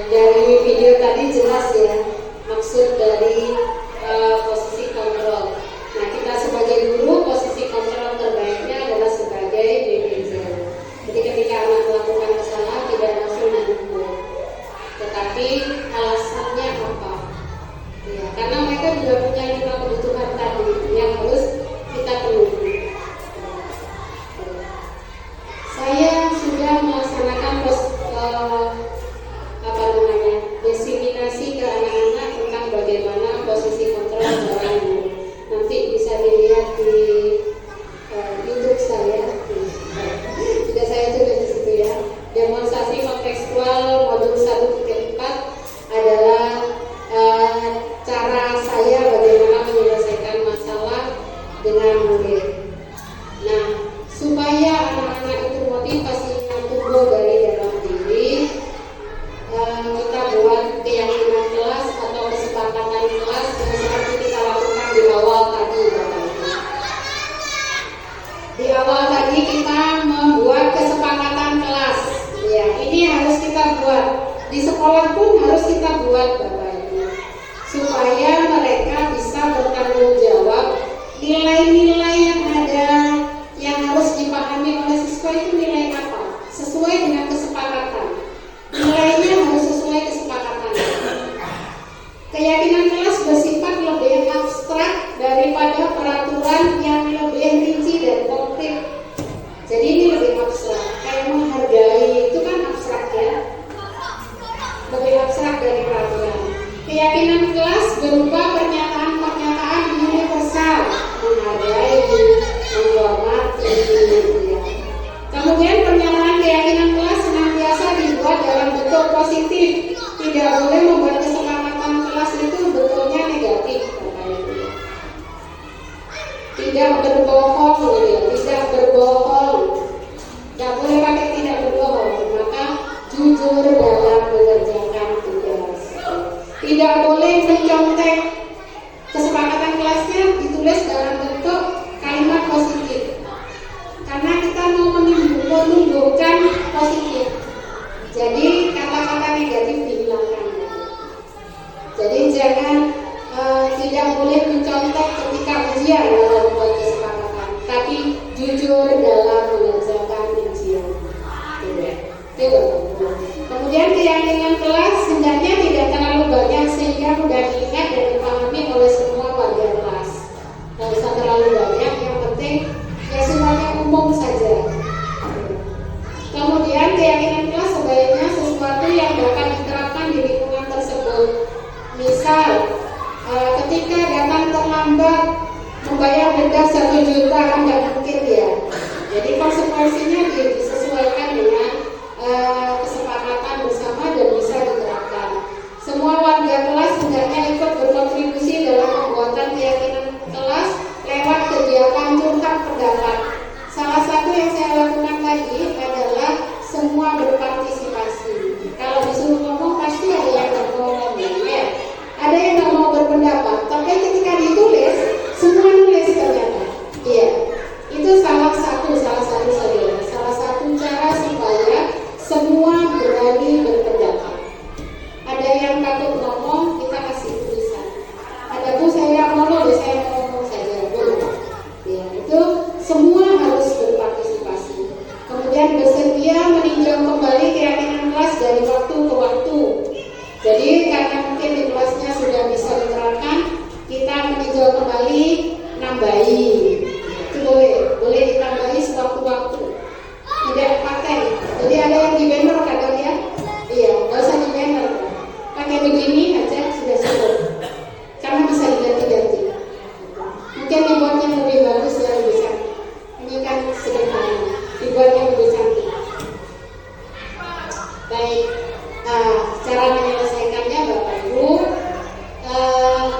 Dari video tadi jelas ya maksud dari posisi kontrol. Nah, kita sebagai guru posisi kontrol terbaiknya adalah sebagai manajer. Jadi ketika anak melakukan kesalahan tidak langsung menghukum, tetapi alasannya apa? Ya, karena mereka juga punya 5 kebutuhan tadi yang harus kita penuhi. Saya sudah melaksanakan diseminasi ke anak-anak tentang bagaimana posisi dibuat Bapak Ibu supaya mereka bisa bertanggung jawab. Nilai-nilai yang ada yang harus dipahami oleh siswa itu nilai apa? Sesuai dengan kesepakatan. Nilainya harus sesuai kesepakatan. Keyakinan kelas bersifat lebih abstrak daripada peraturan yang lebih rinci dan konkret. Jadi ini lebih abstrak. Kayak menghargai itu kan abstrak ya. Lebih abstrak dari peraturan. Keyakinan kelas berupa pernyataan-pernyataan universal, menghargai, menghormati. Ya. Kemudian pernyataan keyakinan kelas senantiasa dibuat dalam bentuk positif. Tidak boleh membuat kesepakatan kelas itu bentuknya negatif. Tidak berbohong, tidak berbohong. Tidak boleh pakai tidak berbohong. Maka jujur dalam mengerjakan tugas. Tidak boleh mencontek. Kesepakatan kelasnya ditulis dalam bentuk kalimat positif. Karena kita mau menumbuhkan positif. Jadi kata-kata negatif dihilangkan. Jadi jangan tidak boleh mencontek ketika ujian dalam membuat kesepakatan, tapi jujur dalam mengerjakan ujian. Kemudian keyakinan kelas hendaknya tidak terlalu banyak sehingga mudah diingat dan dipahami oleh semua warga kelas. Tidak usah terlalu banyak, yang penting ya semuanya umum saja. Kemudian keyakinan kelas sebaiknya sesuatu yang dapat diterapkan di lingkungan tersebut. Misal, ketika datang terlambat membayar denda 1 juta kan nggak mungkin ya. Jadi konsekuensinya disesuaikan dengan kesepakatan bersama dan bisa diterapkan. Semua warga kelas hendaknya ikut berkontribusi dalam pembuatan keyakinan kelas lewat kegiatan curhat pendapat. Salah satu yang saya lakukan tadi adalah semua berpartisipasi. Kalau disuruh ngomong pasti ada yang nggak mau ngomong ya. Ada yang nggak mau berpendapat, tapi ketika ditulis semua nulis ternyata. Iya, itu salah satu saudara. Salah satu cara supaya semua berani berpendapat. Ada yang takut ngomong, kita kasih tulisan. Ada bu saya mau nulis, saya mau ngomong saja. Ya, itu semua harus berpartisipasi. Kemudian bersedia meninjau kembali keyakinan kelas dari waktu ke waktu. Jadi karena mungkin di kelasnya sudah bisa diterapkan, kita meninjau kembali, nambahi. Itu boleh ditambahi sewaktu-waktu. Tidak paten. Jadi ada yang di banner kadang ya. Iya, nggak usah di banner. Pakai begini aja sudah cukup. Karena bisa diganti-ganti. Mungkin dibuatnya lebih bagus ya, lebih cantik. Ini kan sederhana. Dibuatnya lebih cantik. Baik. Cara menyelesaikannya Bapak Ibu,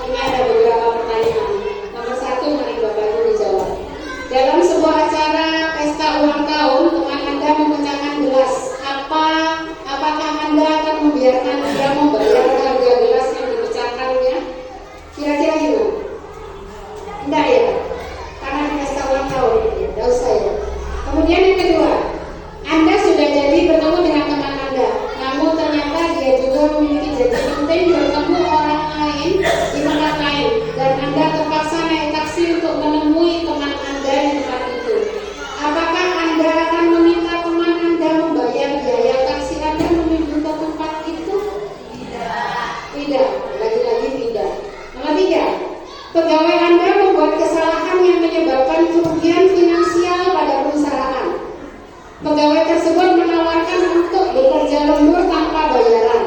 ini ada beberapa pertanyaan. Nomor 1, mari Bapak Ibu dijawab. Dalam sebuah acara pesta ulang tahun, teman Anda memecahkan gelas. Apakah Anda akan membiarkan dia membayar harga gelas yang dipecahkannya? Kira-kira gimana? Enggak ya? Karena pesta ulang tahun, tidak usah ya. Kemudian yang kedua, Anda sudah jadi bertemu dengan teman Anda, namun ternyata dia juga memiliki janji penting bertemu orang lain di tempat lain, dan Anda terpaksa naik taksi untuk menemui teman Anda di tempat itu. Apakah Anda akan meminta teman Anda membayar biaya taksi Anda menuju ke tempat itu? Tidak. Lagi-lagi tidak. Nomor 3, pegawai Anda membuat kesalahan yang menyebabkan kerugian finansial pada perusahaan. Pegawai tersebut menawarkan untuk bekerja lembur tanpa bayaran.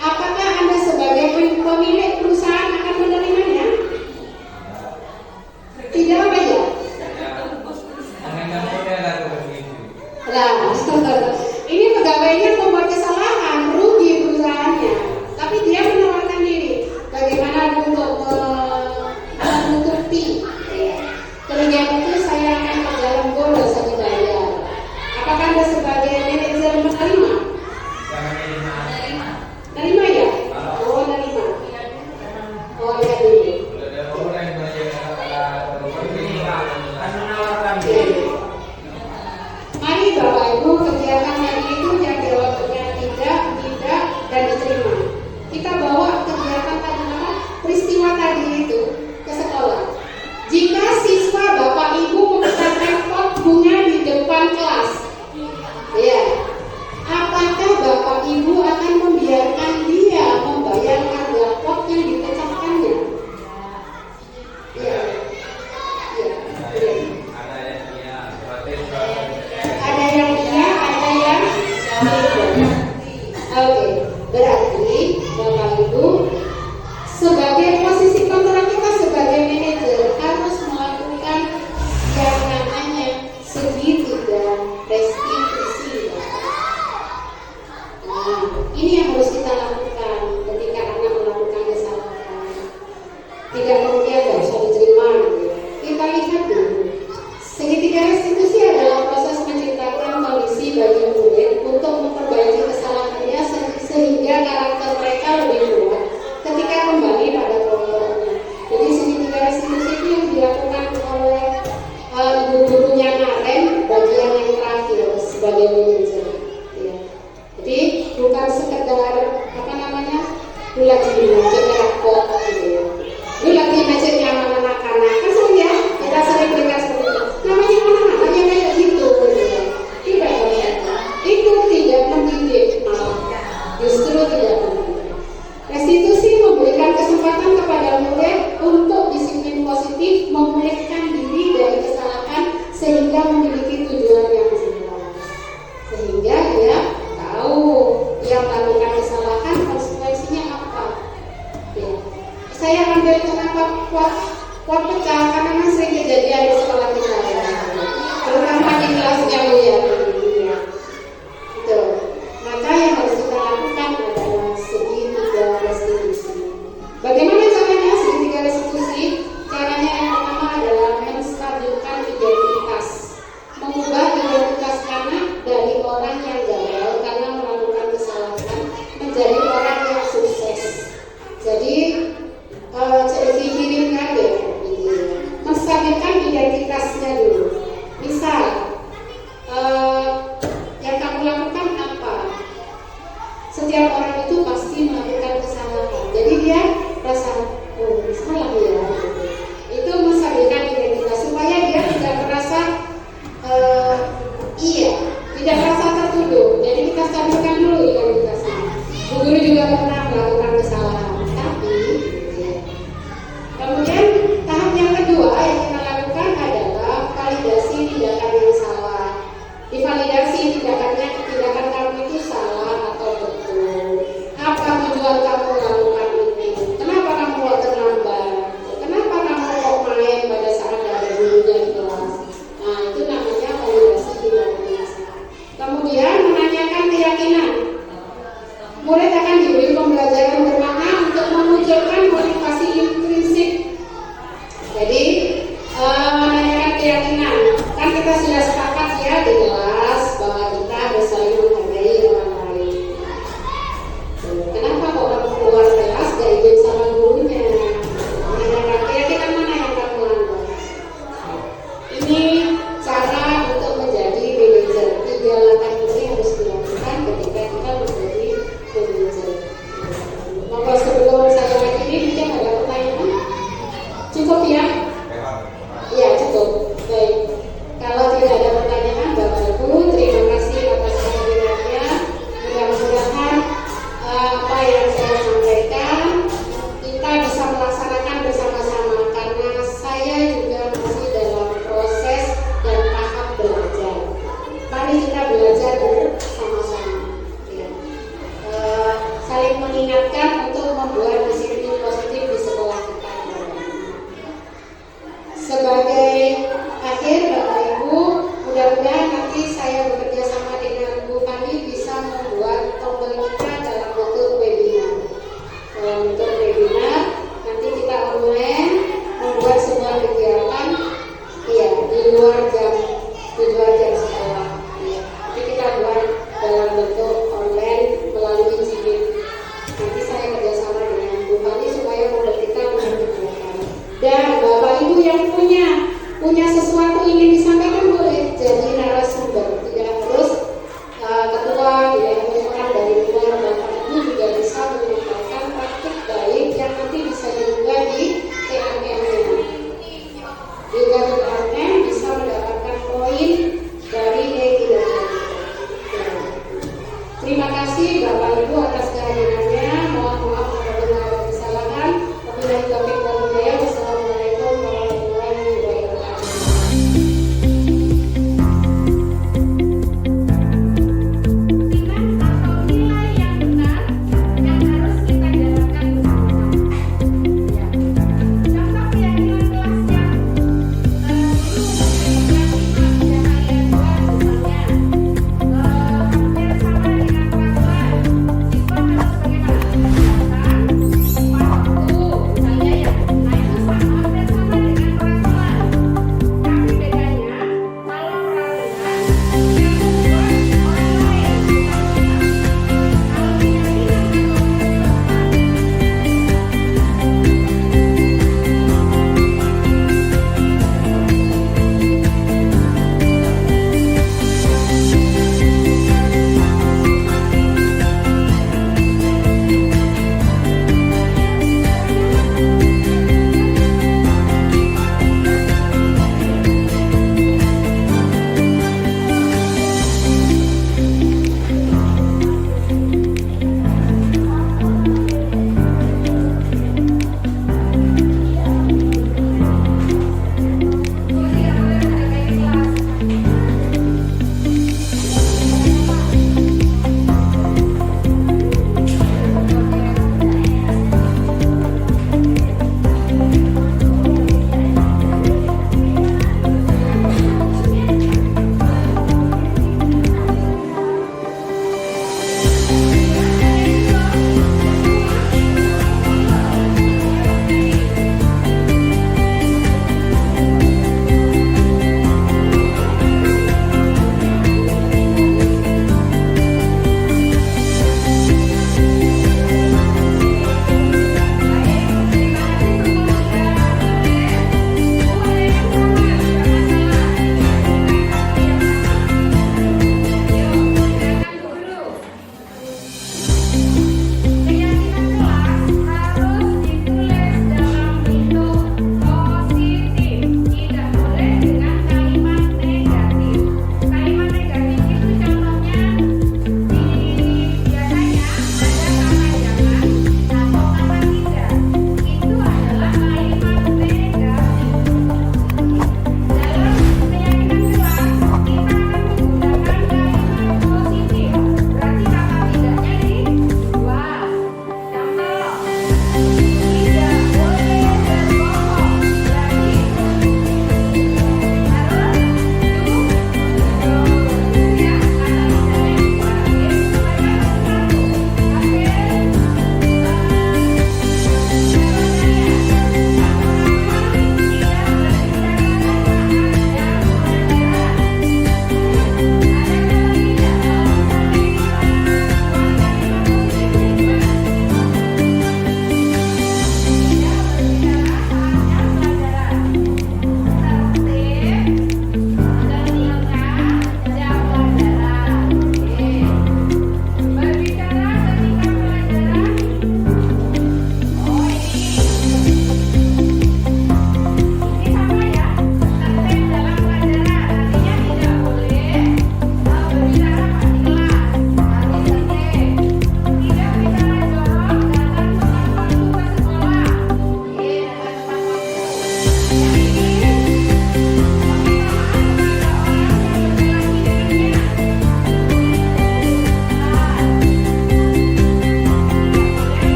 Apakah Anda sebagai pemilik perusahaan akan menerimanya? Tidak apa ya? Nah, ini pegawainya membuat kesalahan, rugi perusahaannya, tapi dia menawarkan diri. Bagaimana untuk menutupi kerugian itu? Saya akan kerja lembur dan saya dibayar. Apakah Anda sebagai manajer menerima? Nerima ya? Oh, nerima. Oh, lihat dulu. Mari Bapak Ibu, kegiatan hari itu yang jawabnya tidak, dan diterima. Kita memulihkan diri dari kesalahan sehingga memiliki tujuan yang jelas. Sehingga dia tahu dia melakukan kesalahan konsekuensinya apa. Ya. Saya ambil kenapa kuat pecah karena memang sering kejadian di sekolah kita ya. Terutama di kelasnya ya. Itu. Maka yang harus kita lakukan adalah segitiga restitusi. Bagaimana caranya segitiga restitusi? Caranya yang pertama adalah menstabilkan identitas, mengubah identitas anak dari orang yang gagal karena melakukan kesalahan menjadi orang yang sukses. Jadi dikirimkan ya, menstabilkan identitasnya dulu. Misal yang kamu lakukan apa? Setiap orang itu pasti melakukan kesalahan. Jadi dia rasa salah ya. Itu menstabilkan identitas supaya dia tidak merasa tidak merasa tertuduh. Jadi kita stabilkan dulu identitasnya. Bu guru juga pernah melakukan kesalahan, tapi kemudian tahap yang kedua yang kita lakukan adalah validasi tindakan yang salah. Divalidasi tindakan kamu itu salah atau betul. Apa tujuan kamu melakukan ini? Kenapa kamu kok terlambat? Kenapa kamu kok main pada saat ada gurunya di kelas? Nah, itu namanya validasi tindakan yang salah. Kemudian menanyakan keyakinan. Murid akan diberi pembelajaran bermakna untuk memunculkan motivasi intrinsik. Jadi menanyakan keyakinan. Kan kita sudah sepakat ya di kelas bahwa kita harus saling menghargai orang lain. Kenapa kok kamu keluar kelas gak izin sama gurunya? Menanyakan keyakinan mana yang kamu langgar? Ini cara untuk menjadi manajer. 3 langkah ini harus dilakukan ketika kita menjadi manajer. Maka sebelum saya akhiri, mungkin ada pertanyaan? Cukup ya? Iya cukup. Baik. Kalau tidak ada pertanyaan, Bapak Ibu, terima kasih atas kehadirannya. Mudah-mudahan apa yang saya sampaikan kita bisa melaksanakan bersama-sama karena saya juga masih dalam proses dan tahap belajar. Mari kita belajar bersama-sama. Ya. Saling mengingatkan untuk membuat disiplin positif di sekolah kita. Sebagai akhir, Bapak Ibu, mudah-mudahan nanti saya bekerja sama dengan Bu Fani bisa membuat tombol kita dalam bentuk webinar. Dalam bentuk webinar, nanti kita online membuat sebuah kegiatan, di luar jam sekolah. Ya. Nanti kita buat dalam bentuk online melalui Zoom. Nanti saya kerjasama dengan Bu Fani supaya model kita menunjukkan. Dan Bapak Ibu yang punya sesuatu ingin disampaikan boleh jadi narasumber, tidak harus ketua, tidak harus orang dari luar. Bapak Ibu juga bisa menyampaikan praktik baik yang nanti bisa diubah di TMM-nya. Juga